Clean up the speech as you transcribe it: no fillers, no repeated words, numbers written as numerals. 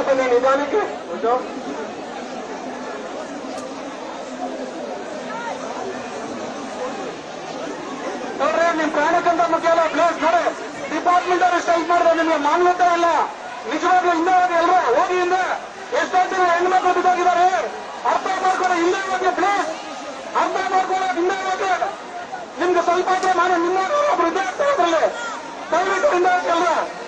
ಬನ್ನಿ ನಿಧಾನಕ್ಕೆ. ನೋಡ್ರಿ ನಿಮ್ ಪ್ರಾಣಕ್ಕಿಂತ ಮುಖ್ಯ ಅಲ್ಲ ಪ್ಲೇಸ್ ನೋಡಿ. ಡಿಪಾರ್ಟ್ಮೆಂಟ್ ಅವರು ಸ್ಟ್ರೈಕ್ ಮಾಡಿದ್ರೆ ನಿಮ್ಗೆ ಮಾನ್ಯತೆ ಇಲ್ಲ. ನಿಜವಾಗ್ಲೂ ಹಿಂದೆ ಹೋಗಿ ಎಲ್ಲರೂ ಹೋಗಿ ಹಿಂದೆ. ಎಷ್ಟೊಂದು ಜನ ಹೆಣ್ಮಕ್ಳು ಬಿದ್ದೋಗಿದ್ದಾರೆ. ಅರ್ಥ ಮಾಡ್ಕೊಳ್ಳೋ ಹಿಂದೆ ಹೋಗಿ ಪ್ಲೇಸ್. ಅರ್ಥ ಮಾಡ್ಕೊಳ್ಳೋ ಹಿಂದೆ ಹೋಗಿ. ನಿಮ್ಗೆ ಸ್ವಲ್ಪ ಮಾನ ನಿಮ್ಮ ಒಬ್ರು ಇದ್ದೇ ಆಗ್ತಾರೆ ಅದರಲ್ಲಿ. ದಯವಿಟ್ಟು ಹಿಂದೆ ಹೋಗಿ ಎಲ್ಲರೂ.